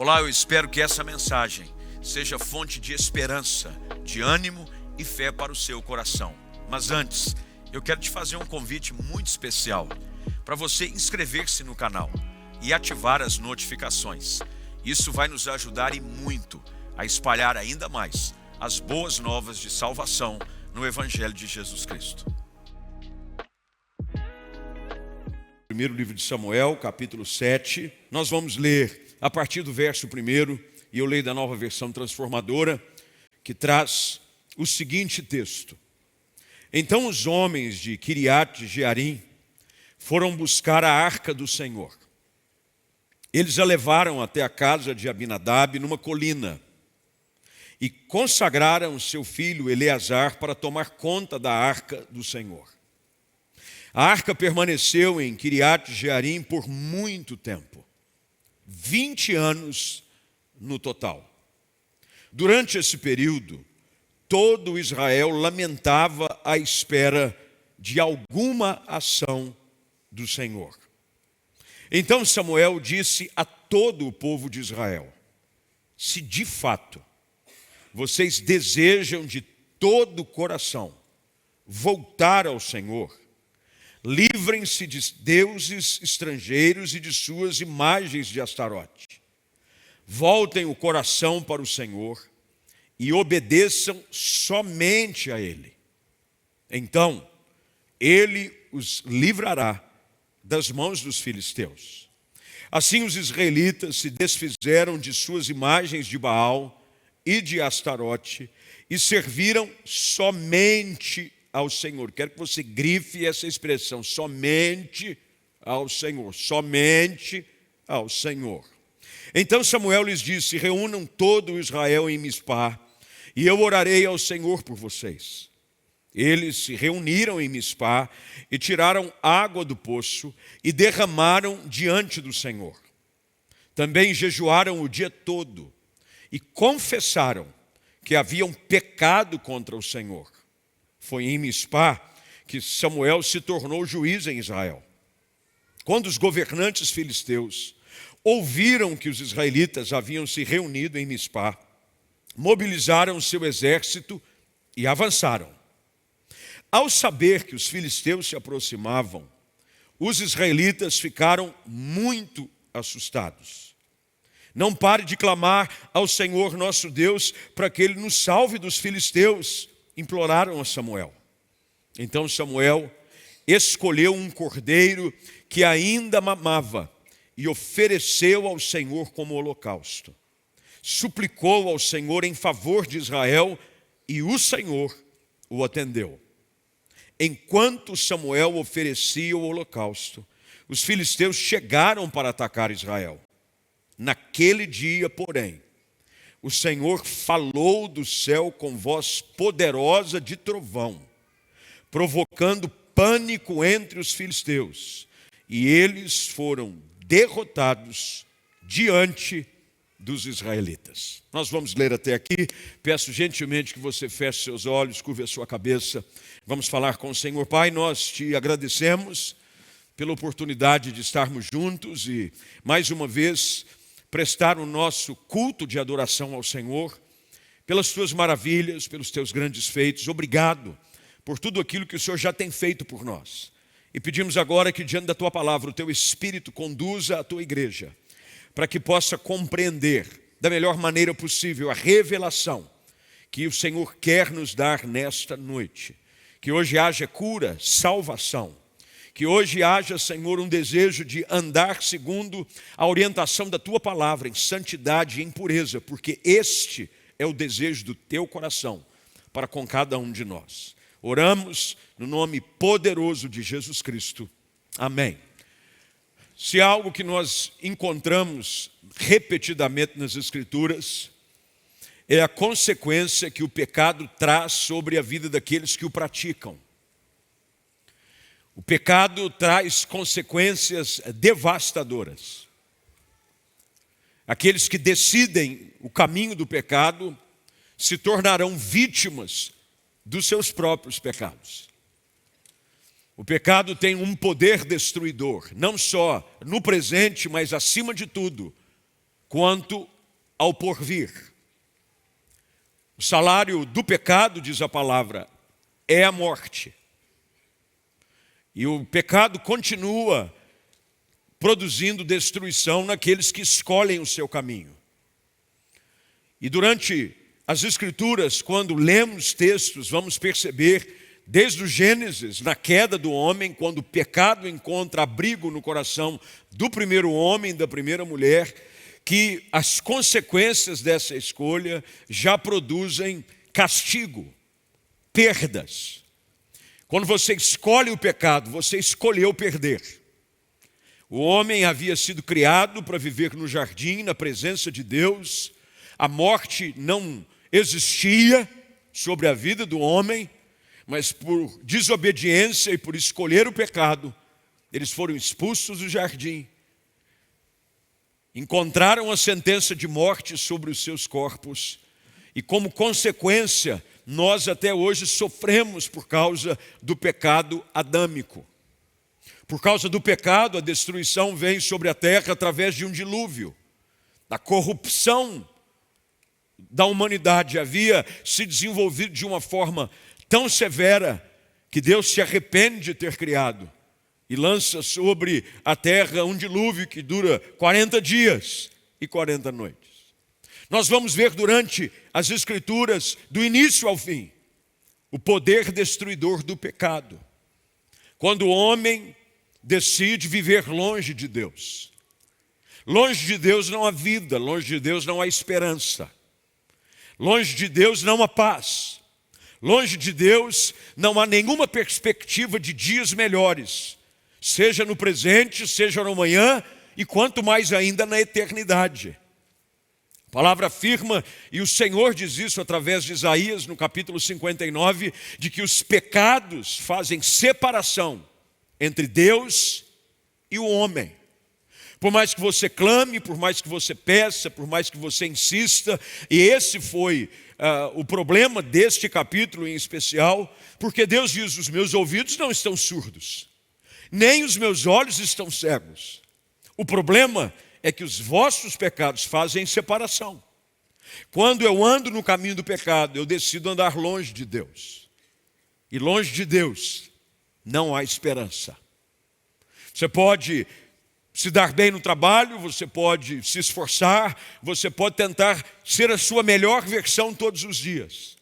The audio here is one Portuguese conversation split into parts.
Olá, eu espero que essa mensagem seja fonte de esperança, de ânimo e fé para o seu coração. Mas antes, eu quero te fazer um convite muito especial para você inscrever-se no canal e ativar as notificações. Isso vai nos ajudar e muito a espalhar ainda mais as boas novas de salvação no Evangelho de Jesus Cristo. Primeiro livro de Samuel, capítulo 7, nós vamos ler a partir do verso 1, e eu leio da Nova Versão Transformadora, que traz o seguinte texto. Então os homens de Kiriat Jearim foram buscar a arca do Senhor. Eles a levaram até a casa de Abinadab numa colina e consagraram seu filho Eleazar para tomar conta da arca do Senhor. A arca permaneceu em Kiriat Jearim por muito tempo, 20 anos no total. Durante esse período, todo Israel lamentava à espera de alguma ação do Senhor. Então Samuel disse a todo o povo de Israel: se de fato vocês desejam de todo o coração voltar ao Senhor, livrem-se de deuses estrangeiros e de suas imagens de Astarote. Voltem o coração para o Senhor e obedeçam somente a Ele. Então, Ele os livrará das mãos dos filisteus. Assim os israelitas se desfizeram de suas imagens de Baal e de Astarote e serviram somente ao Senhor. Quero que você grife essa expressão, somente ao Senhor, somente ao Senhor. Então Samuel lhes disse: reúnam todo o Israel em Mispá, e eu orarei ao Senhor por vocês. Eles se reuniram em Mispá e tiraram água do poço e derramaram diante do Senhor. Também jejuaram o dia todo e confessaram que haviam pecado contra o Senhor. Foi em Mispá que Samuel se tornou juiz em Israel. Quando os governantes filisteus ouviram que os israelitas haviam se reunido em Mispá, mobilizaram seu exército e avançaram. Ao saber que os filisteus se aproximavam, os israelitas ficaram muito assustados. Não pare de clamar ao Senhor nosso Deus para que Ele nos salve dos filisteus, imploraram a Samuel. Então Samuel escolheu um cordeiro que ainda mamava e ofereceu ao Senhor como holocausto. Suplicou ao Senhor em favor de Israel e o Senhor o atendeu. Enquanto Samuel oferecia o holocausto, os filisteus chegaram para atacar Israel. Naquele dia, porém, o Senhor falou do céu com voz poderosa de trovão, provocando pânico entre os filisteus, e eles foram derrotados diante dos israelitas. Nós vamos ler até aqui. Peço gentilmente que você feche seus olhos, curve a sua cabeça. Vamos falar com o Senhor. Pai, nós te agradecemos pela oportunidade de estarmos juntos e, mais uma vez, prestar o nosso culto de adoração ao Senhor, pelas tuas maravilhas, pelos teus grandes feitos. Obrigado por tudo aquilo que o Senhor já tem feito por nós. E pedimos agora que diante da tua palavra, o teu Espírito conduza a tua igreja, para que possa compreender da melhor maneira possível a revelação que o Senhor quer nos dar nesta noite. Que hoje haja cura, salvação. Que hoje haja, Senhor, um desejo de andar segundo a orientação da Tua palavra, em santidade e em pureza, porque este é o desejo do Teu coração para com cada um de nós. Oramos no nome poderoso de Jesus Cristo. Amém. Se há algo que nós encontramos repetidamente nas Escrituras, é a consequência que o pecado traz sobre a vida daqueles que o praticam. O pecado traz consequências devastadoras. Aqueles que decidem o caminho do pecado se tornarão vítimas dos seus próprios pecados. O pecado tem um poder destruidor, não só no presente, mas acima de tudo, quanto ao porvir. O salário do pecado, diz a palavra, é a morte. E o pecado continua produzindo destruição naqueles que escolhem o seu caminho. E durante as Escrituras, quando lemos textos, vamos perceber, desde o Gênesis, na queda do homem, quando o pecado encontra abrigo no coração do primeiro homem, da primeira mulher, que as consequências dessa escolha já produzem castigo, perdas. Quando você escolhe o pecado, você escolheu perder. O homem havia sido criado para viver no jardim, na presença de Deus. A morte não existia sobre a vida do homem, mas por desobediência e por escolher o pecado, eles foram expulsos do jardim. Encontraram a sentença de morte sobre os seus corpos. E como consequência, nós até hoje sofremos por causa do pecado adâmico. Por causa do pecado, a destruição vem sobre a terra através de um dilúvio. A corrupção da humanidade havia se desenvolvido de uma forma tão severa que Deus se arrepende de ter criado e lança sobre a terra um dilúvio que dura 40 dias e 40 noites. Nós vamos ver durante as Escrituras, do início ao fim, o poder destruidor do pecado. Quando o homem decide viver longe de Deus. Longe de Deus não há vida, longe de Deus não há esperança. Longe de Deus não há paz. Longe de Deus não há nenhuma perspectiva de dias melhores, seja no presente, seja no amanhã e quanto mais ainda na eternidade. A palavra afirma, e o Senhor diz isso através de Isaías, no capítulo 59, de que os pecados fazem separação entre Deus e o homem. Por mais que você clame, por mais que você peça, por mais que você insista, e esse foi o problema deste capítulo em especial, porque Deus diz, os meus ouvidos não estão surdos, nem os meus olhos estão cegos. O problema é que os vossos pecados fazem separação. Quando eu ando no caminho do pecado, eu decido andar longe de Deus. E longe de Deus não há esperança. Você pode se dar bem no trabalho, você pode se esforçar, você pode tentar ser a sua melhor versão todos os dias.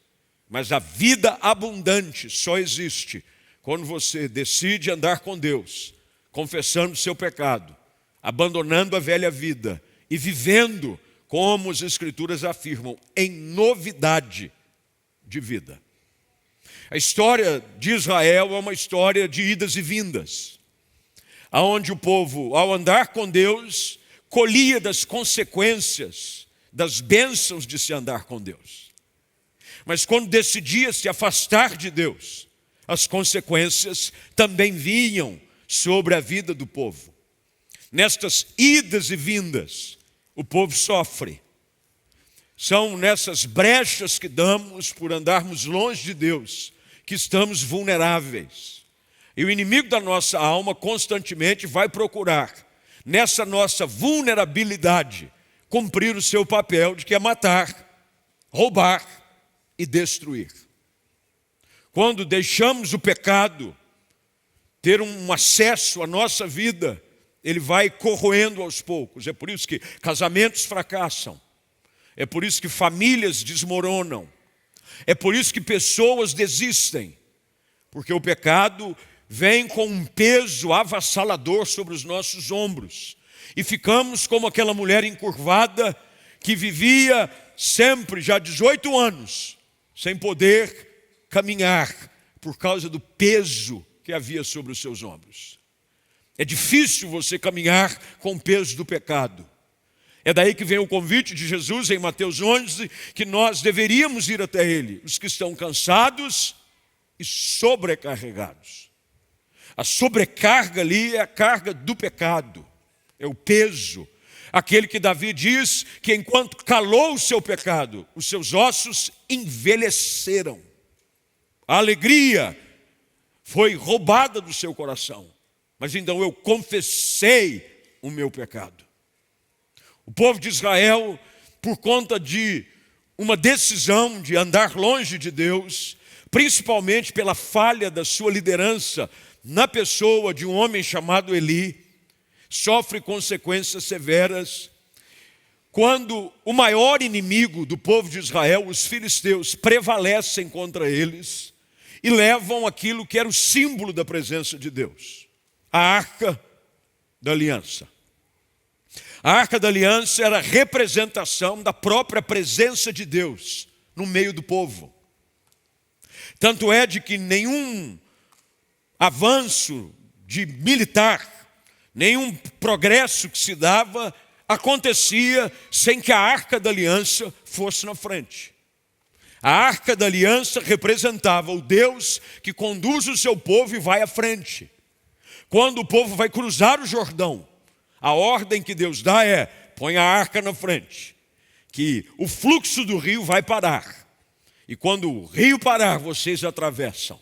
Mas a vida abundante só existe quando você decide andar com Deus, confessando o seu pecado, abandonando a velha vida e vivendo, como as Escrituras afirmam, em novidade de vida. A história de Israel é uma história de idas e vindas, aonde o povo, ao andar com Deus, colhia das consequências, das bênçãos de se andar com Deus. Mas quando decidia se afastar de Deus, as consequências também vinham sobre a vida do povo. Nestas idas e vindas, o povo sofre. São nessas brechas que damos por andarmos longe de Deus que estamos vulneráveis. E o inimigo da nossa alma constantemente vai procurar, nessa nossa vulnerabilidade, cumprir o seu papel de que é matar, roubar e destruir. Quando deixamos o pecado ter um acesso à nossa vida, ele vai corroendo aos poucos. É por isso que casamentos fracassam. É por isso que famílias desmoronam. É por isso que pessoas desistem. Porque o pecado vem com um peso avassalador sobre os nossos ombros. E ficamos como aquela mulher encurvada que vivia sempre, já 18 anos, sem poder caminhar por causa do peso que havia sobre os seus ombros. É difícil você caminhar com o peso do pecado. É daí que vem o convite de Jesus em Mateus 11, que nós deveríamos ir até Ele, os que estão cansados e sobrecarregados. A sobrecarga ali é a carga do pecado, é o peso. Aquele que Davi diz que enquanto calou o seu pecado, os seus ossos envelheceram. A alegria foi roubada do seu coração. Mas então eu confessei o meu pecado. O povo de Israel, por conta de uma decisão de andar longe de Deus, principalmente pela falha da sua liderança na pessoa de um homem chamado Eli, sofre consequências severas. Quando o maior inimigo do povo de Israel, os filisteus, prevalecem contra eles e levam aquilo que era o símbolo da presença de Deus, a Arca da Aliança. A Arca da Aliança era a representação da própria presença de Deus no meio do povo. Tanto é de que nenhum avanço de militar, nenhum progresso que se dava, acontecia sem que a Arca da Aliança fosse na frente. A Arca da Aliança representava o Deus que conduz o seu povo e vai à frente. Quando o povo vai cruzar o Jordão, a ordem que Deus dá é: põe a arca na frente, que o fluxo do rio vai parar. E quando o rio parar, vocês atravessam.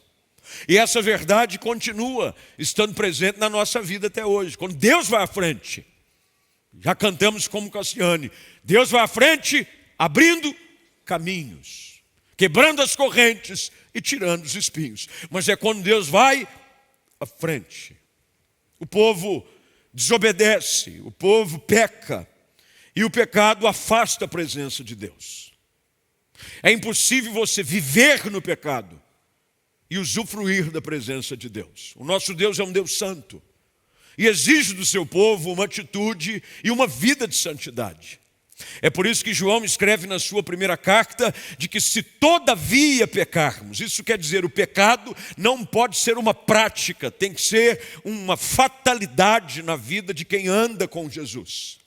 E essa verdade continua estando presente na nossa vida até hoje. Quando Deus vai à frente, já cantamos como Cassiane, Deus vai à frente, abrindo caminhos, quebrando as correntes e tirando os espinhos. Mas é quando Deus vai à frente. O povo desobedece, o povo peca, e o pecado afasta a presença de Deus. É impossível você viver no pecado e usufruir da presença de Deus. O nosso Deus é um Deus santo e exige do seu povo uma atitude e uma vida de santidade. É por isso que João escreve na sua primeira carta de que se todavia pecarmos, isso quer dizer, o pecado não pode ser uma prática, tem que ser uma fatalidade na vida de quem anda com Jesus.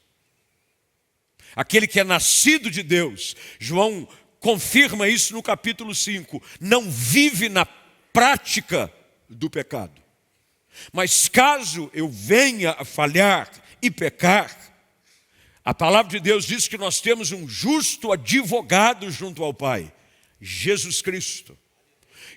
Aquele que é nascido de Deus, João confirma isso no capítulo 5, não vive na prática do pecado. Mas caso eu venha a falhar e pecar, a palavra de Deus diz que nós temos um justo advogado junto ao Pai, Jesus Cristo.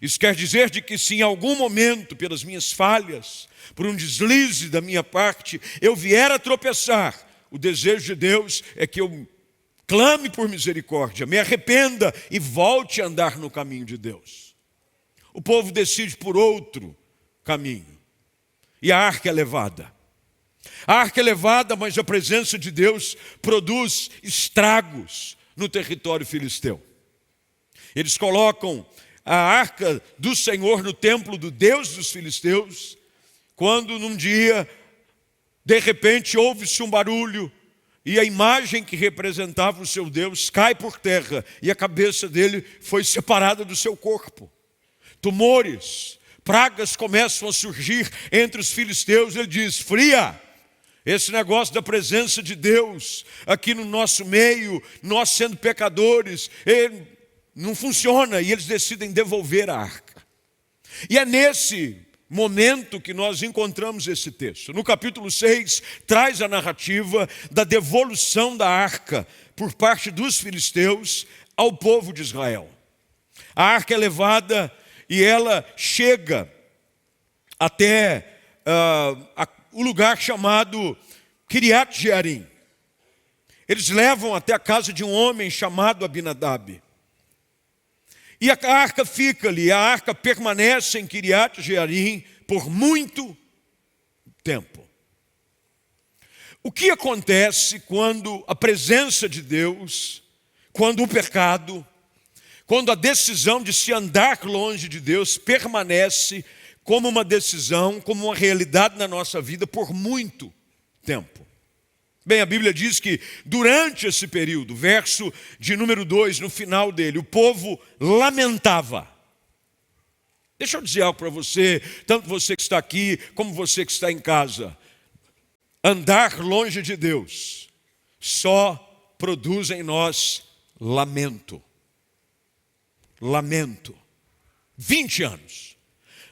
Isso quer dizer de que se em algum momento, pelas minhas falhas, por um deslize da minha parte, eu vier a tropeçar, o desejo de Deus é que eu clame por misericórdia, me arrependa e volte a andar no caminho de Deus. O povo decide por outro caminho. E a arca é levada. A arca é levada, mas a presença de Deus produz estragos no território filisteu. Eles colocam a arca do Senhor no templo do Deus dos filisteus, quando num dia, de repente, ouve-se um barulho e a imagem que representava o seu Deus cai por terra e a cabeça dele foi separada do seu corpo. Tumores, pragas começam a surgir entre os filisteus. Ele diz: fria, esse negócio da presença de Deus aqui no nosso meio, nós sendo pecadores, não funciona. E eles decidem devolver a arca. E é nesse momento que nós encontramos esse texto. No capítulo 6, traz a narrativa da devolução da arca por parte dos filisteus ao povo de Israel. A arca é levada e ela chega até o lugar chamado Kiriat Jearim. Eles levam até a casa de um homem chamado Abinadab. E a arca fica ali, a arca permanece em Kiriat Jearim por muito tempo. O que acontece quando a presença de Deus, quando o pecado, quando a decisão de se andar longe de Deus permanece como uma decisão, como uma realidade na nossa vida por muito tempo? Bem, a Bíblia diz que durante esse período, verso de número 2, no final dele, o povo lamentava. Deixa eu dizer algo para você, tanto você que está aqui, como você que está em casa. Andar longe de Deus só produz em nós lamento. Lamento. 20 anos.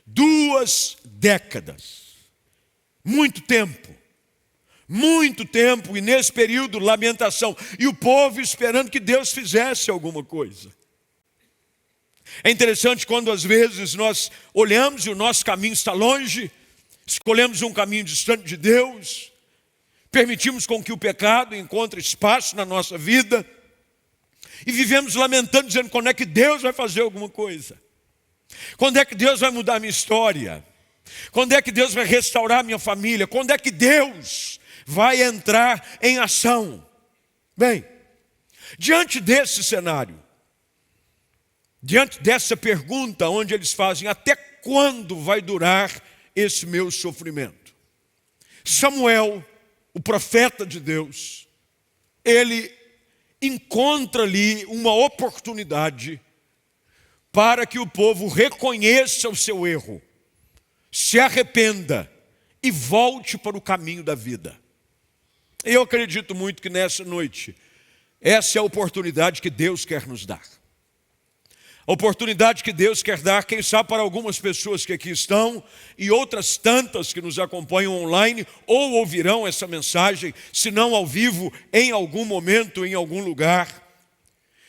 2 décadas. Muito tempo. Muito tempo, e nesse período, lamentação. E o povo esperando que Deus fizesse alguma coisa. É interessante quando às vezes nós olhamos e o nosso caminho está longe, escolhemos um caminho distante de Deus, permitimos com que o pecado encontre espaço na nossa vida e vivemos lamentando, dizendo: quando é que Deus vai fazer alguma coisa? Quando é que Deus vai mudar a minha história? Quando é que Deus vai restaurar a minha família? Quando é que Deus vai entrar em ação? Bem, diante desse cenário, diante dessa pergunta, onde eles fazem: até quando vai durar esse meu sofrimento? Samuel, o profeta de Deus, ele encontra ali uma oportunidade para que o povo reconheça o seu erro, se arrependa e volte para o caminho da vida. Eu acredito muito que nessa noite, essa é a oportunidade que Deus quer nos dar. A oportunidade que Deus quer dar, quem sabe, para algumas pessoas que aqui estão e outras tantas que nos acompanham online ou ouvirão essa mensagem, se não ao vivo, em algum momento, em algum lugar,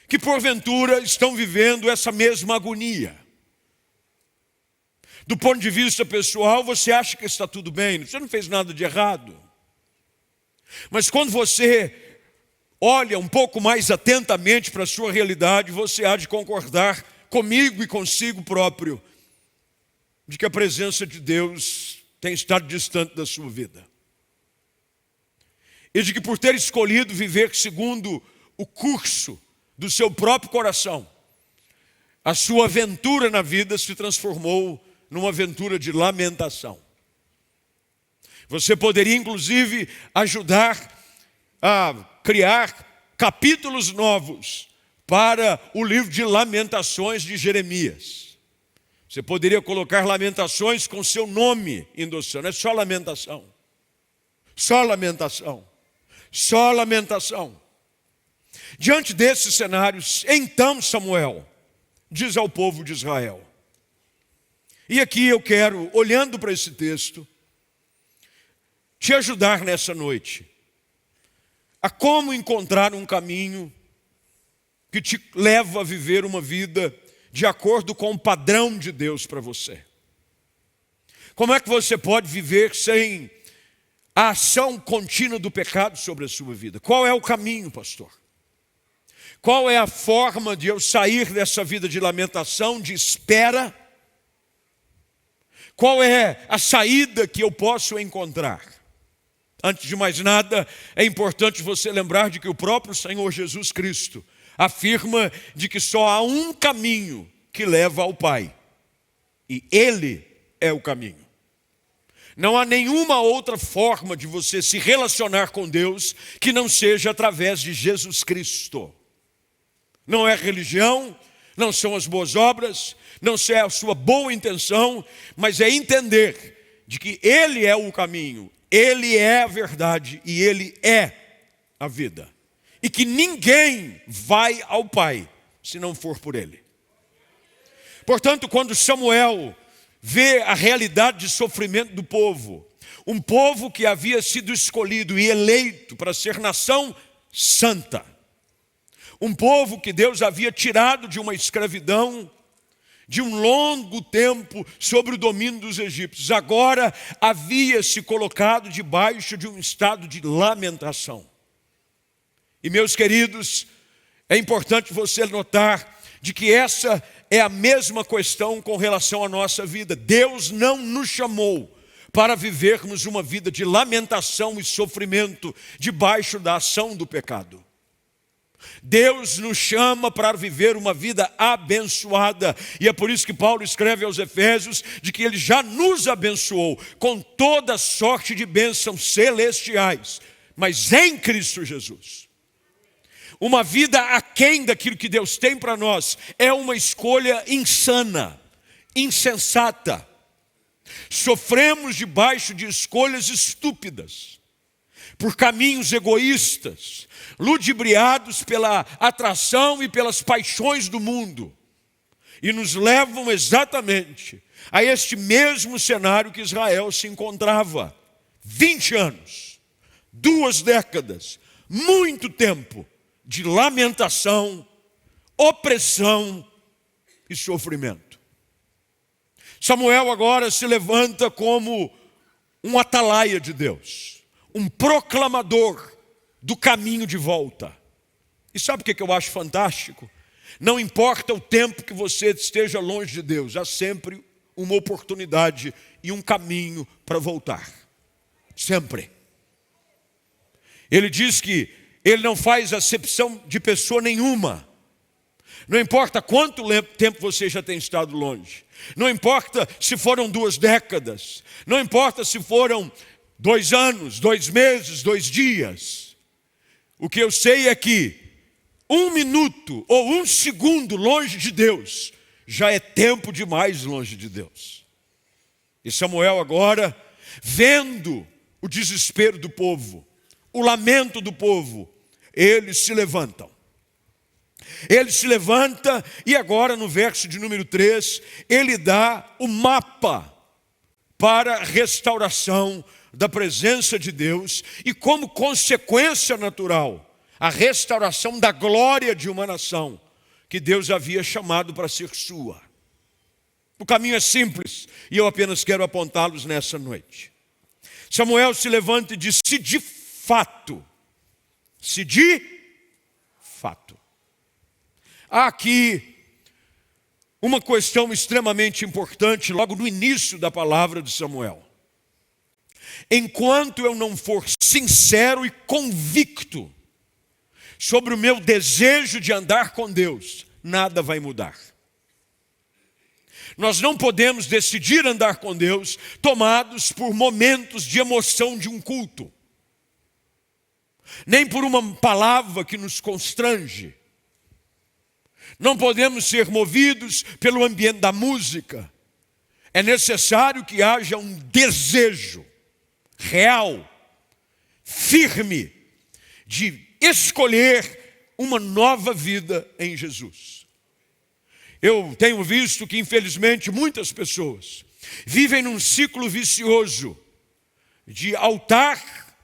que porventura estão vivendo essa mesma agonia. Do ponto de vista pessoal, você acha que está tudo bem, você não fez nada de errado. Mas quando você olha um pouco mais atentamente para a sua realidade, você há de concordar comigo e consigo próprio de que a presença de Deus tem estado distante da sua vida. E de que por ter escolhido viver segundo o curso do seu próprio coração, a sua aventura na vida se transformou numa aventura de lamentação. Você poderia inclusive ajudar a criar capítulos novos para o livro de Lamentações de Jeremias. Você poderia colocar Lamentações com seu nome endossando. É só lamentação. Só lamentação. Só lamentação. Diante desses cenários, então Samuel diz ao povo de Israel. E aqui eu quero, olhando para esse texto, te ajudar nessa noite a como encontrar um caminho que te leva a viver uma vida de acordo com o padrão de Deus para você. Como é que você pode viver sem a ação contínua do pecado sobre a sua vida? Qual é o caminho, pastor? Qual é a forma de eu sair dessa vida de lamentação, de espera? Qual é a saída que eu posso encontrar? Antes de mais nada, é importante você lembrar de que o próprio Senhor Jesus Cristo afirma de que só há um caminho que leva ao Pai. E Ele é o caminho. Não há nenhuma outra forma de você se relacionar com Deus que não seja através de Jesus Cristo. Não é religião, não são as boas obras, não é a sua boa intenção, mas é entender de que Ele é o caminho, Ele é a verdade e Ele é a vida. E que ninguém vai ao Pai se não for por Ele. Portanto, quando Samuel vê a realidade de sofrimento do povo, um povo que havia sido escolhido e eleito para ser nação santa, um povo que Deus havia tirado de uma escravidão, de um longo tempo sobre o domínio dos egípcios, agora havia se colocado debaixo de um estado de lamentação. E meus queridos, é importante você notar de que essa é a mesma questão com relação à nossa vida. Deus não nos chamou para vivermos uma vida de lamentação e sofrimento debaixo da ação do pecado. Deus nos chama para viver uma vida abençoada. E é por isso que Paulo escreve aos Efésios de que Ele já nos abençoou com toda sorte de bênçãos celestiais, mas em Cristo Jesus. Uma vida aquém daquilo que Deus tem para nós é uma escolha insana, insensata. Sofremos debaixo de escolhas estúpidas, por caminhos egoístas, ludibriados pela atração e pelas paixões do mundo, e nos levam exatamente a este mesmo cenário que Israel se encontrava. 20 anos, 2 décadas, muito tempo de lamentação, opressão e sofrimento. Samuel agora se levanta como um atalaia de Deus, um proclamador do caminho de volta. E sabe o que eu acho fantástico? Não importa o tempo que você esteja longe de Deus, há sempre uma oportunidade e um caminho para voltar. Sempre. Ele diz que ele não faz acepção de pessoa nenhuma. Não importa quanto tempo você já tem estado longe. Não importa se foram 2 décadas. Não importa se foram 2 anos, 2 meses, 2 dias. O que eu sei é que 1 minuto ou 1 segundo longe de Deus já é tempo demais longe de Deus. E Samuel agora, vendo o desespero do povo, o lamento do povo, eles se levantam. Ele se levanta e agora no verso de número 3, ele dá o mapa para a restauração da presença de Deus e como consequência natural, a restauração da glória de uma nação que Deus havia chamado para ser sua. O caminho é simples e eu apenas quero apontá-los nessa noite. Samuel se levanta e diz: se de fato, há aqui uma questão extremamente importante logo no início da palavra de Samuel. Enquanto eu não for sincero e convicto sobre o meu desejo de andar com Deus, nada vai mudar. Nós não podemos decidir andar com Deus tomados por momentos de emoção de um culto, nem por uma palavra que nos constrange. Não podemos ser movidos pelo ambiente da música. É necessário que haja um desejo real, firme, de escolher uma nova vida em Jesus. Eu tenho visto que, infelizmente, muitas pessoas vivem num ciclo vicioso de altar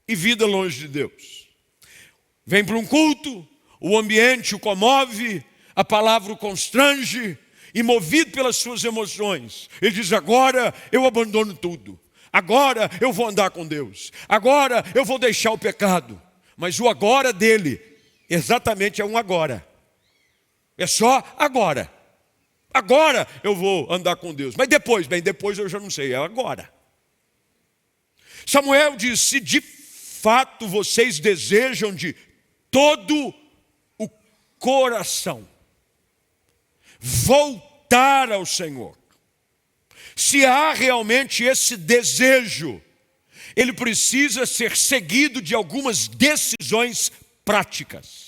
e vida longe de Deus. Vem para um culto, o ambiente o comove, a palavra o constrange, e movido pelas suas emoções, ele diz: agora eu abandono tudo, agora eu vou andar com Deus, agora eu vou deixar o pecado. Mas o agora dele, exatamente é um agora. É só agora. Agora eu vou andar com Deus. Mas depois, depois eu já não sei, é agora. Samuel diz: se de fato vocês desejam de todo o coração voltar ao Senhor, se há realmente esse desejo, ele precisa ser seguido de algumas decisões práticas.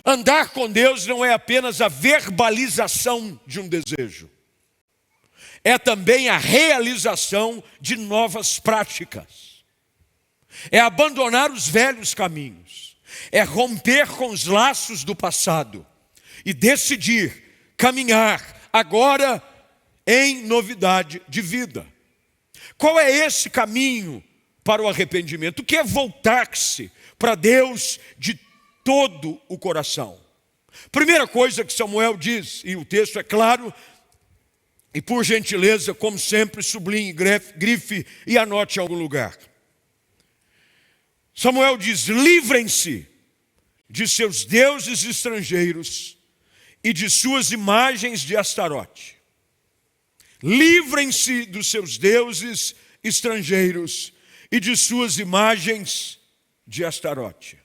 Andar com Deus não é apenas a verbalização de um desejo, é também a realização de novas práticas. É abandonar os velhos caminhos, é romper com os laços do passado e decidir caminhar agora em novidade de vida. Qual é esse caminho para o arrependimento? O que é voltar-se para Deus de todo o coração? Primeira coisa que Samuel diz, e o texto é claro, e por gentileza, como sempre, sublinhe, grife e anote em algum lugar. Samuel diz: livrem-se de seus deuses estrangeiros e de suas imagens de Astarote. Livrem-se dos seus deuses estrangeiros e de suas imagens de Astarote.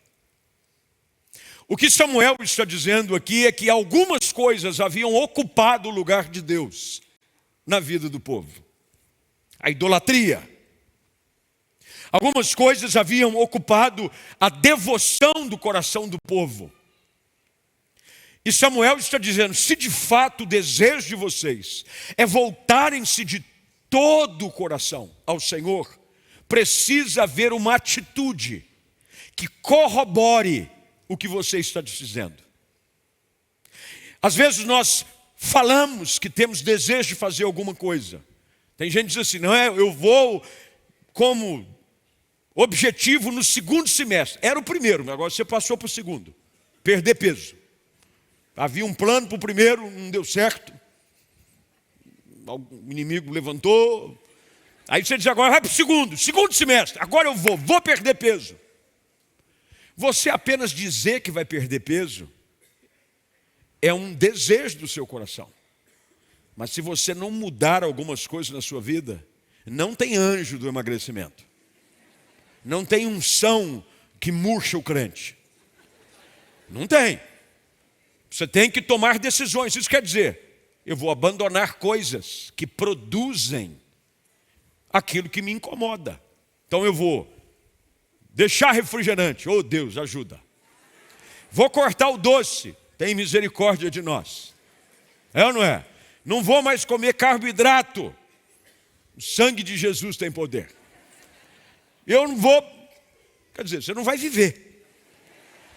O que Samuel está dizendo aqui é que algumas coisas haviam ocupado o lugar de Deus na vida do povo. A idolatria. Algumas coisas haviam ocupado a devoção do coração do povo. E Samuel está dizendo: se de fato o desejo de vocês é voltarem-se de todo o coração ao Senhor, precisa haver uma atitude que corrobore o que você está dizendo. Às vezes nós falamos que temos desejo de fazer alguma coisa. Tem gente que diz assim: não é, eu vou como objetivo no segundo semestre. Era o primeiro, mas agora você passou para o segundo. Perder peso. Havia um plano para o primeiro, não deu certo. O inimigo levantou, Aí você diz agora, vai para o segundo semestre, agora eu vou perder peso. Você apenas dizer que vai perder peso é um desejo do seu coração. Mas se você não mudar algumas coisas na sua vida, não tem anjo do emagrecimento. Não tem unção que murcha o crente. Não tem. Você tem que tomar decisões. Isso quer dizer, eu vou abandonar coisas que produzem aquilo que me incomoda. Então eu vou deixar refrigerante. Oh Deus, ajuda. Vou cortar o doce. Tem misericórdia de nós. É ou não é? Não vou mais comer carboidrato. O sangue de Jesus tem poder. Eu não vou... Quer dizer, você não vai viver.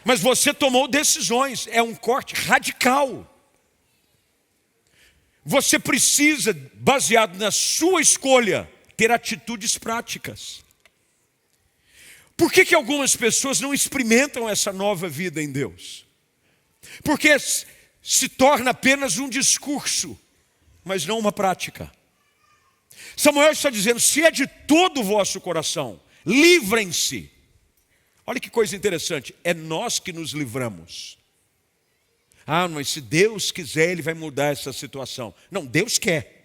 Mas você tomou decisões. É um corte radical. Você precisa, baseado na sua escolha, ter atitudes práticas. Por que algumas pessoas não experimentam essa nova vida em Deus? Porque se torna apenas um discurso, mas não uma prática. Samuel está dizendo, se é de todo o vosso coração, livrem-se. Olha que coisa interessante, é nós que nos livramos. Ah, mas se Deus quiser, Ele vai mudar essa situação. Não, Deus quer.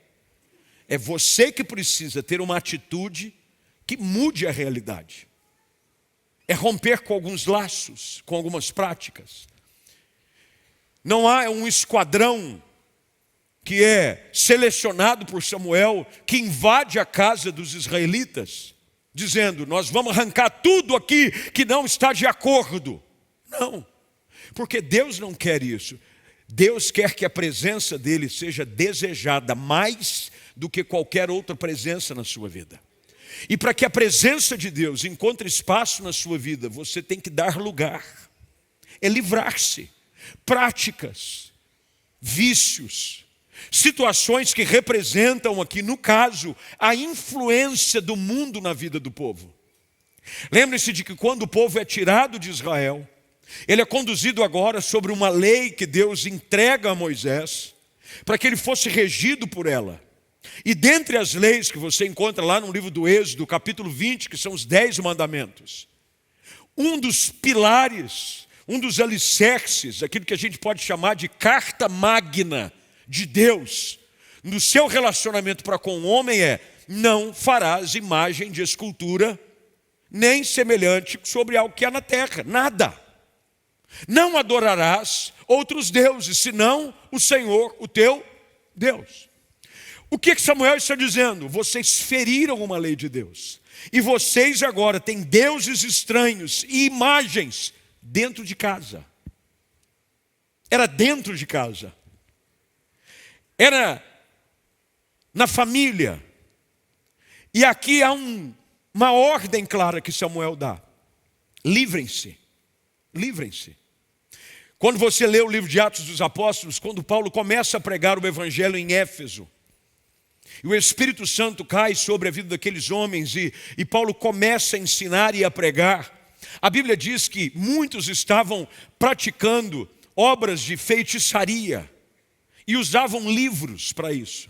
É você que precisa ter uma atitude que mude a realidade. É romper com alguns laços, com algumas práticas. Não há um esquadrão que é selecionado por Samuel, que invade a casa dos israelitas, dizendo, nós vamos arrancar tudo aqui que não está de acordo. Não, porque Deus não quer isso. Deus quer que a presença dele seja desejada mais do que qualquer outra presença na sua vida. E para que a presença de Deus encontre espaço na sua vida, você tem que dar lugar. É livrar-se. Práticas, vícios, situações que representam aqui, no caso, a influência do mundo na vida do povo. Lembre-se de que quando o povo é tirado de Israel, ele é conduzido agora sobre uma lei que Deus entrega a Moisés, para que ele fosse regido por ela. E dentre as leis que você encontra lá no livro do Êxodo, capítulo 20, que são os 10 mandamentos, um dos pilares, um dos alicerces, aquilo que a gente pode chamar de carta magna de Deus, no seu relacionamento para com o homem é, não farás imagem de escultura, nem semelhante sobre algo que há na terra, nada. Não adorarás outros deuses, senão o Senhor, o teu Deus. O que Samuel está dizendo? Vocês feriram uma lei de Deus. E vocês agora têm deuses estranhos e imagens dentro de casa. Era dentro de casa. Era na família. E aqui há uma ordem clara que Samuel dá. Livrem-se. Livrem-se. Quando você lê o livro de Atos dos Apóstolos, quando Paulo começa a pregar o evangelho em Éfeso, e o Espírito Santo cai sobre a vida daqueles homens e Paulo começa a ensinar e a pregar. A Bíblia diz que muitos estavam praticando obras de feitiçaria e usavam livros para isso.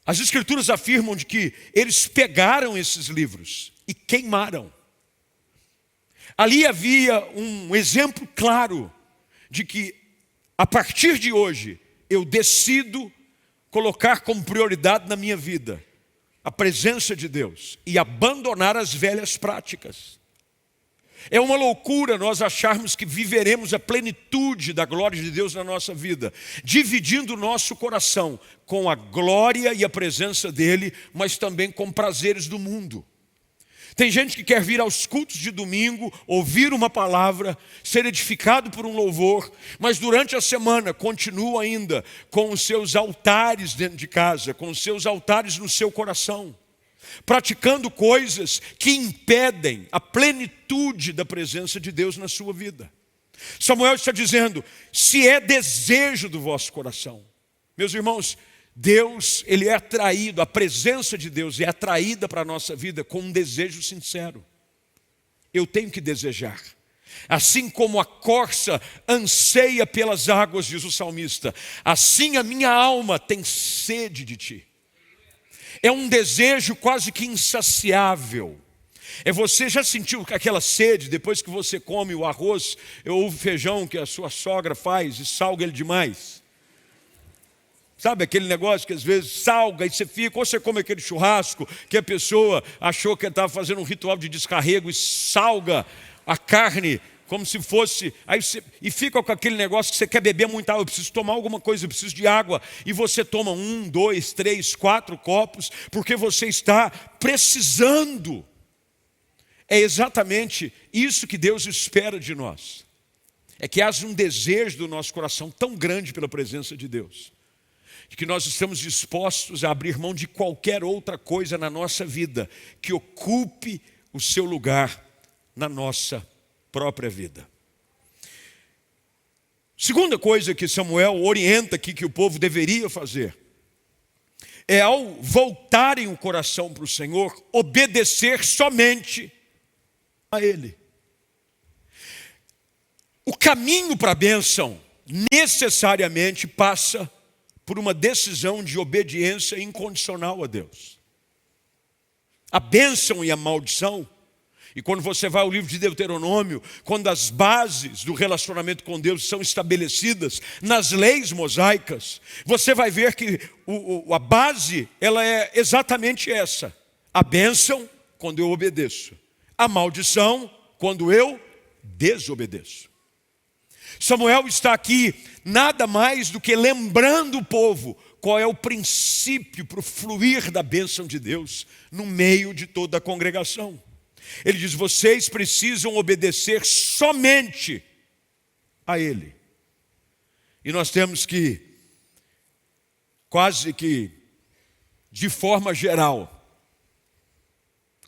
As Escrituras afirmam de que eles pegaram esses livros e queimaram. Ali havia um exemplo claro de que a partir de hoje eu decido colocar como prioridade na minha vida a presença de Deus e abandonar as velhas práticas. É uma loucura nós acharmos que viveremos a plenitude da glória de Deus na nossa vida, dividindo o nosso coração com a glória e a presença dEle, mas também com prazeres do mundo. Tem gente que quer vir aos cultos de domingo, ouvir uma palavra, ser edificado por um louvor, mas durante a semana continua ainda com os seus altares dentro de casa, com os seus altares no seu coração, praticando coisas que impedem a plenitude da presença de Deus na sua vida. Samuel está dizendo, se é desejo do vosso coração. Meus irmãos, Deus, Ele é atraído, a presença de Deus é atraída para a nossa vida com um desejo sincero. Eu tenho que desejar. Assim como a corça anseia pelas águas, diz o salmista, assim a minha alma tem sede de ti. É um desejo quase que insaciável. Você já sentiu aquela sede depois que você come o arroz ou o feijão que a sua sogra faz e salga ele demais? Sabe aquele negócio que às vezes salga e você fica, ou você come aquele churrasco que a pessoa achou que estava fazendo um ritual de descarrego e salga a carne como se fosse, e fica com aquele negócio que você quer beber muita água, eu preciso tomar alguma coisa, eu preciso de água, e você toma 1, 2, 3, 4 copos, porque você está precisando. É exatamente isso que Deus espera de nós. É que haja um desejo do nosso coração tão grande pela presença de Deus, de que nós estamos dispostos a abrir mão de qualquer outra coisa na nossa vida que ocupe o seu lugar na nossa própria vida. Segunda coisa que Samuel orienta aqui que o povo deveria fazer é, ao voltarem o coração para o Senhor, obedecer somente a Ele. O caminho para a bênção necessariamente passa por uma decisão de obediência incondicional a Deus. A bênção e a maldição, e quando você vai ao livro de Deuteronômio, quando as bases do relacionamento com Deus são estabelecidas nas leis mosaicas, você vai ver que a base ela é exatamente essa. A bênção, quando eu obedeço. A maldição, quando eu desobedeço. Samuel está aqui nada mais do que lembrando o povo qual é o princípio para o fluir da bênção de Deus no meio de toda a congregação. Ele diz, vocês precisam obedecer somente a Ele. E nós temos que, quase que de forma geral,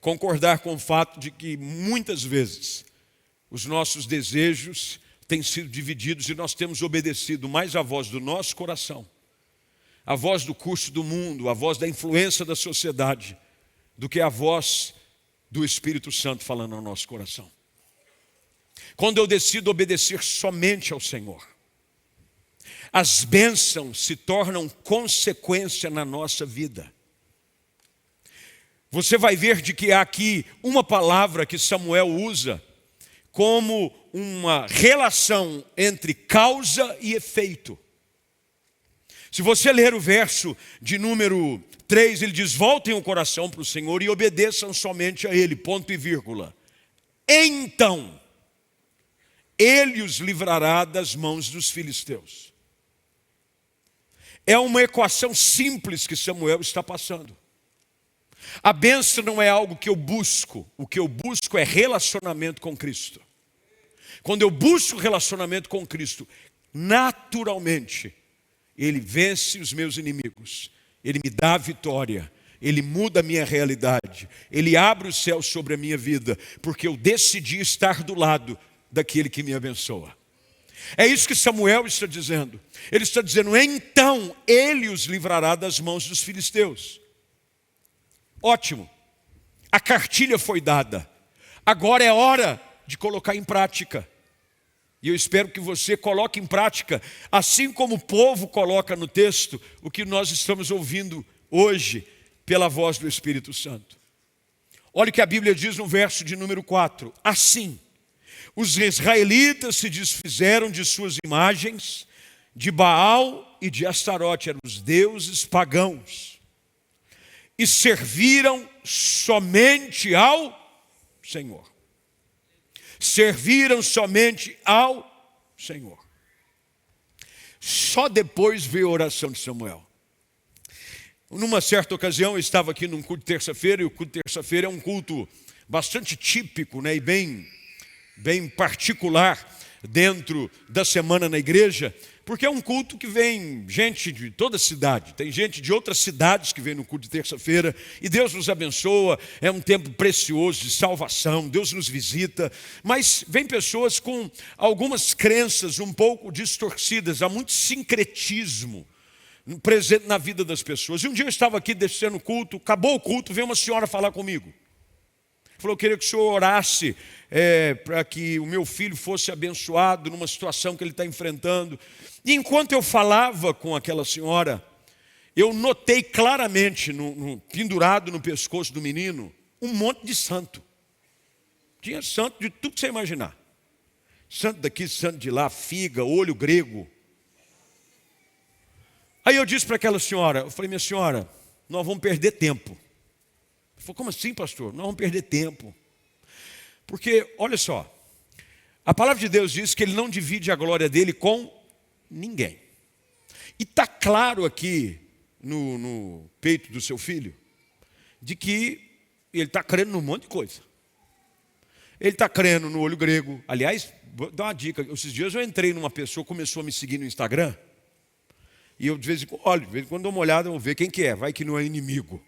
concordar com o fato de que muitas vezes os nossos desejos têm sido divididos e nós temos obedecido mais à voz do nosso coração, a voz do curso do mundo, a voz da influência da sociedade, do que a voz do Espírito Santo falando ao nosso coração. Quando eu decido obedecer somente ao Senhor, as bênçãos se tornam consequência na nossa vida. Você vai ver de que há aqui uma palavra que Samuel usa como uma relação entre causa e efeito. Se você ler o verso de número 3, ele diz, voltem o coração para o Senhor e obedeçam somente a Ele, ponto e vírgula. Então, Ele os livrará das mãos dos filisteus. É uma equação simples que Samuel está passando. A bênção não é algo que eu busco, o que eu busco é relacionamento com Cristo. Quando eu busco relacionamento com Cristo, naturalmente, Ele vence os meus inimigos, Ele me dá a vitória, Ele muda a minha realidade, Ele abre o céu sobre a minha vida, porque eu decidi estar do lado daquele que me abençoa. É isso que Samuel está dizendo. Ele está dizendo, então Ele os livrará das mãos dos filisteus. Ótimo, a cartilha foi dada, agora é hora de colocar em prática. E eu espero que você coloque em prática, assim como o povo coloca no texto, o que nós estamos ouvindo hoje pela voz do Espírito Santo. Olha o que a Bíblia diz no verso de número 4. Assim, os israelitas se desfizeram de suas imagens, de Baal e de Astarote, eram os deuses pagãos, e serviram somente ao Senhor. Serviram somente ao Senhor. Só depois veio a oração de Samuel. Numa certa ocasião, eu estava aqui num culto de terça-feira, e o culto de terça-feira é um culto bastante típico, né, e bem particular dentro da semana na igreja, porque é um culto que vem gente de toda a cidade, tem gente de outras cidades que vem no culto de terça-feira, e Deus nos abençoa, é um tempo precioso de salvação, Deus nos visita, mas vem pessoas com algumas crenças um pouco distorcidas, há muito sincretismo presente na vida das pessoas. E um dia eu estava aqui descendo o culto, acabou o culto, veio uma senhora falar comigo. Falou, eu queria que o senhor orasse para que o meu filho fosse abençoado numa situação que ele está enfrentando. E enquanto eu falava com aquela senhora, eu notei claramente, pendurado no pescoço do menino, um monte de santo. Tinha santo de tudo que você imaginar. Santo daqui, santo de lá, figa, olho grego. Aí eu disse para aquela senhora, eu falei, minha senhora, nós vamos perder tempo. Ela falou, como assim, pastor? Nós vamos perder tempo. Porque, olha só, a palavra de Deus diz que Ele não divide a glória dEle com ninguém. E está claro aqui no peito do seu filho, de que ele está crendo num monte de coisa. Ele está crendo no olho grego. Aliás, vou dar uma dica. Esses dias eu entrei numa pessoa, começou a me seguir no Instagram, e eu de vez em quando, olha, de vez em quando dou uma olhada, eu vou ver quem que é, vai que não é inimigo.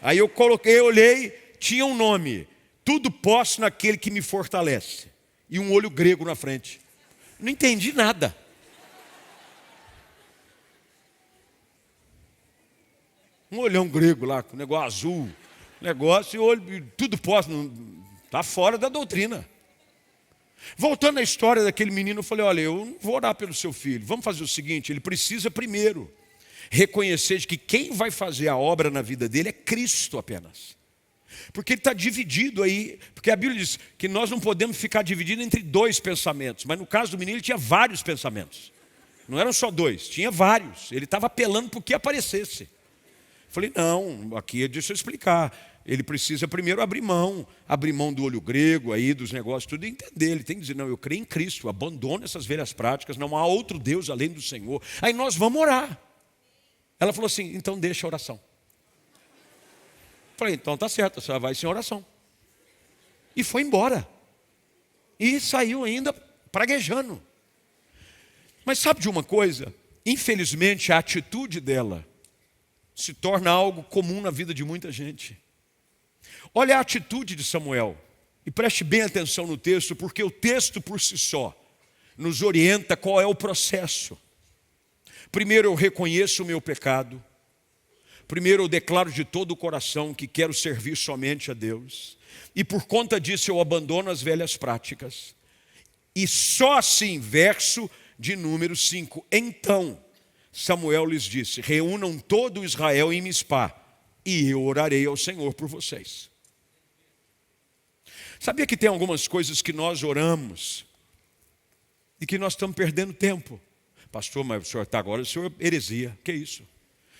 Aí eu coloquei, olhei, tinha um nome, tudo posso naquele que me fortalece. E um olho grego na frente. Não entendi nada. Um olhão grego lá, com um negócio azul, negócio, e olho, tudo posso, está fora da doutrina. Voltando à história daquele menino, eu falei, olha, eu não vou orar pelo seu filho. Vamos fazer o seguinte, ele precisa primeiro reconhecer de que quem vai fazer a obra na vida dele é Cristo apenas. Porque ele está dividido aí, porque a Bíblia diz que nós não podemos ficar divididos entre dois pensamentos, mas no caso do menino ele tinha vários pensamentos. Não eram só dois, tinha vários. Ele estava apelando para o que aparecesse. Falei, não, aqui deixa eu explicar. Ele precisa primeiro abrir mão do olho grego aí, dos negócios, tudo, e entender. Ele tem que dizer, não, eu creio em Cristo, abandono essas velhas práticas, não há outro Deus além do Senhor. Aí nós vamos orar. Ela falou assim, então deixa a oração. Falei, então tá certo, você vai sem oração. E foi embora. E saiu ainda praguejando. Mas sabe de uma coisa? Infelizmente a atitude dela se torna algo comum na vida de muita gente. Olha a atitude de Samuel. E preste bem atenção no texto, porque o texto por si só nos orienta qual é o processo. Primeiro eu reconheço o meu pecado. Primeiro eu declaro de todo o coração que quero servir somente a Deus. E por conta disso eu abandono as velhas práticas. E só assim, verso de número 5. Então Samuel lhes disse, reúnam todo Israel em Mispá, e eu orarei ao Senhor por vocês. Sabia que tem algumas coisas que nós oramos e que nós estamos perdendo tempo? Pastor, mas o senhor está agora, o senhor é heresia. Que isso?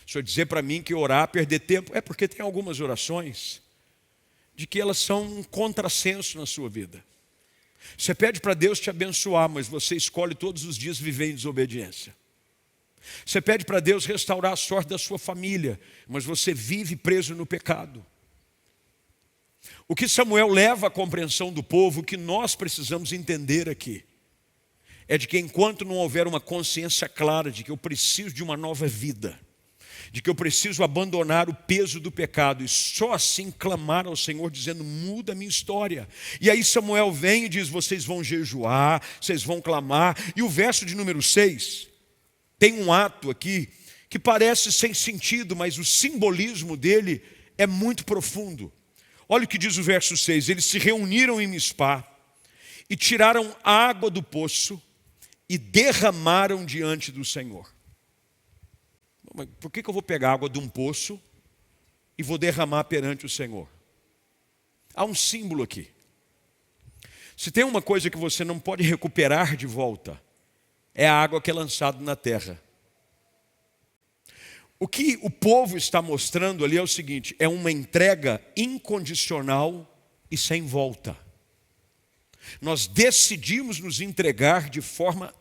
O senhor dizer para mim que orar, perder tempo, é porque tem algumas orações de que elas são um contrassenso na sua vida. Você pede para Deus te abençoar, mas você escolhe todos os dias viver em desobediência. Você pede para Deus restaurar a sorte da sua família, mas você vive preso no pecado. O que Samuel leva à compreensão do povo, o que nós precisamos entender aqui, é de que enquanto não houver uma consciência clara de que eu preciso de uma nova vida, de que eu preciso abandonar o peso do pecado e só assim clamar ao Senhor dizendo, muda a minha história. E aí Samuel vem e diz, vocês vão jejuar, vocês vão clamar. E o verso de número 6 tem um ato aqui que parece sem sentido, mas o simbolismo dele é muito profundo. Olha o que diz o verso 6, eles se reuniram em Mispá e tiraram água do poço e derramaram diante do Senhor. Mas por que eu vou pegar água de um poço e vou derramar perante o Senhor? Há um símbolo aqui. Se tem uma coisa que você não pode recuperar de volta, é a água que é lançada na terra. O que o povo está mostrando ali é o seguinte, é uma entrega incondicional e sem volta. Nós decidimos nos entregar de forma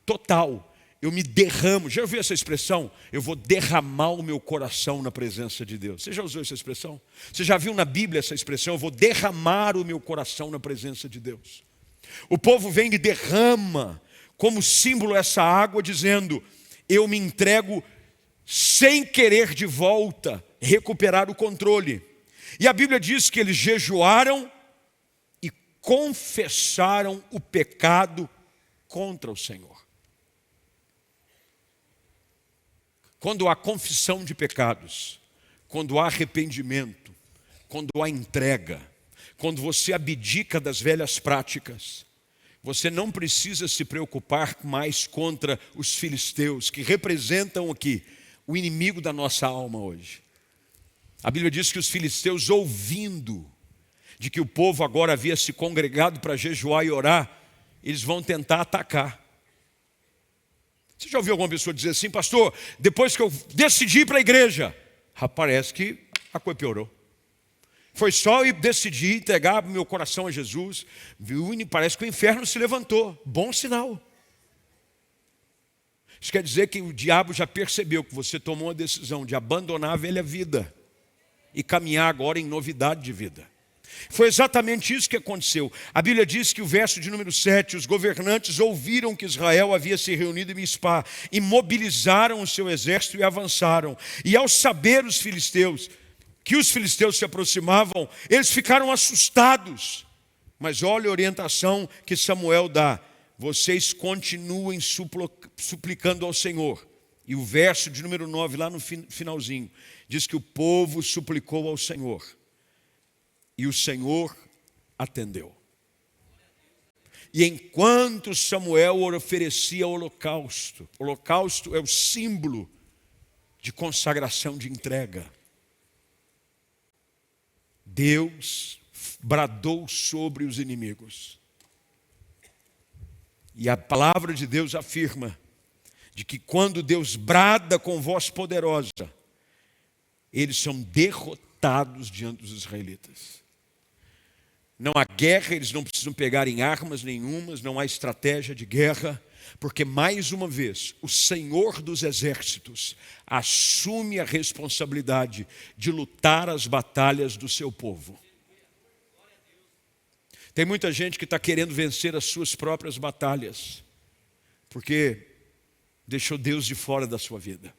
total. Eu me derramo, já ouviu essa expressão? Eu vou derramar o meu coração na presença de Deus. Você já usou essa expressão? Você já viu na Bíblia essa expressão? Eu vou derramar o meu coração na presença de Deus. O povo vem e derrama como símbolo essa água, dizendo, eu me entrego sem querer de volta recuperar o controle. E a Bíblia diz que eles jejuaram e confessaram o pecado contra o Senhor. Quando há confissão de pecados, quando há arrependimento, quando há entrega, quando você abdica das velhas práticas, você não precisa se preocupar mais contra os filisteus, que representam aqui o inimigo da nossa alma hoje. A Bíblia diz que os filisteus, ouvindo de que o povo agora havia se congregado para jejuar e orar, eles vão tentar atacar. Você já ouviu alguma pessoa dizer assim: pastor, depois que eu decidi ir para a igreja, parece que a coisa piorou. Foi só eu decidir entregar meu coração a Jesus, viu? E parece que o inferno se levantou. Bom sinal. Isso quer dizer que o diabo já percebeu que você tomou a decisão de abandonar a velha vida e caminhar agora em novidade de vida. Foi exatamente isso que aconteceu. A Bíblia diz que o verso de número 7, os governantes ouviram que Israel havia se reunido em Mispá e mobilizaram o seu exército e avançaram. E ao saber os filisteus que os filisteus se aproximavam, eles ficaram assustados. Mas olha a orientação que Samuel dá: vocês continuem suplicando ao Senhor. E o verso de número 9, lá no finalzinho, diz que o povo suplicou ao Senhor. E o Senhor atendeu. E enquanto Samuel oferecia holocausto é o símbolo de consagração, de entrega, Deus bradou sobre os inimigos. E a palavra de Deus afirma de que quando Deus brada com voz poderosa, eles são derrotados diante dos israelitas. Não há guerra, eles não precisam pegar em armas nenhumas, não há estratégia de guerra, porque mais uma vez o Senhor dos exércitos assume a responsabilidade de lutar as batalhas do seu povo. Tem muita gente que está querendo vencer as suas próprias batalhas, porque deixou Deus de fora da sua vida.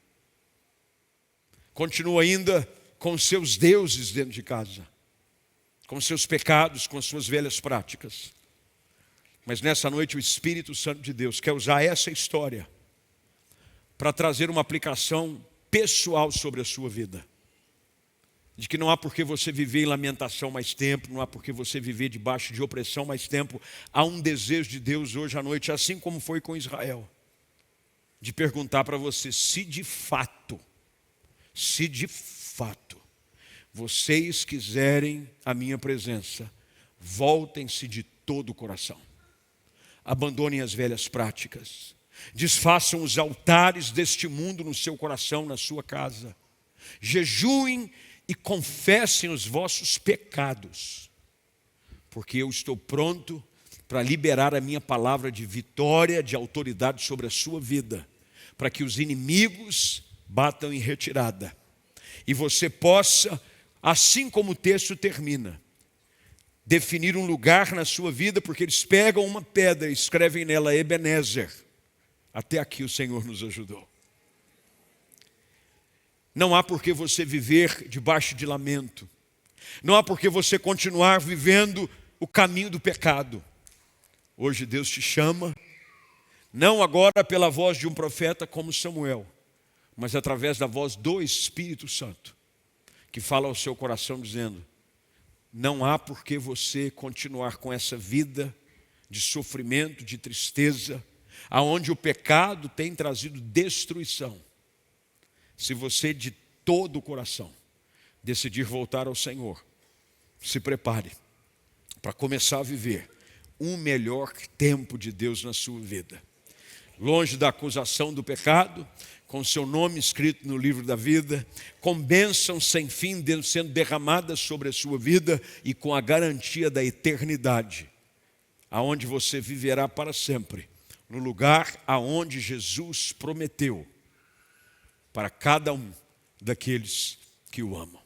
Continua ainda com seus deuses dentro de casa, com seus pecados, com as suas velhas práticas. Mas nessa noite o Espírito Santo de Deus quer usar essa história para trazer uma aplicação pessoal sobre a sua vida. De que não há por que você viver em lamentação mais tempo, não há por que você viver debaixo de opressão mais tempo. Há um desejo de Deus hoje à noite, assim como foi com Israel, de perguntar para você: se de fato vocês quiserem a minha presença, voltem-se de todo o coração. Abandonem as velhas práticas. Desfaçam os altares deste mundo no seu coração, na sua casa. Jejuem e confessem os vossos pecados, porque eu estou pronto para liberar a minha palavra de vitória, de autoridade sobre a sua vida, para que os inimigos batam em retirada. E você possa, assim como o texto termina, definir um lugar na sua vida, porque eles pegam uma pedra e escrevem nela Ebenezer. Até aqui o Senhor nos ajudou. Não há por que você viver debaixo de lamento. Não há por que você continuar vivendo o caminho do pecado. Hoje Deus te chama, não agora pela voz de um profeta como Samuel, mas através da voz do Espírito Santo, que fala ao seu coração dizendo: não há por que você continuar com essa vida de sofrimento, de tristeza, aonde o pecado tem trazido destruição. Se você de todo o coração decidir voltar ao Senhor, se prepare para começar a viver um melhor tempo de Deus na sua vida. Longe da acusação do pecado, com seu nome escrito no livro da vida, com bênçãos sem fim sendo derramadas sobre a sua vida e com a garantia da eternidade, aonde você viverá para sempre, no lugar aonde Jesus prometeu para cada um daqueles que o amam.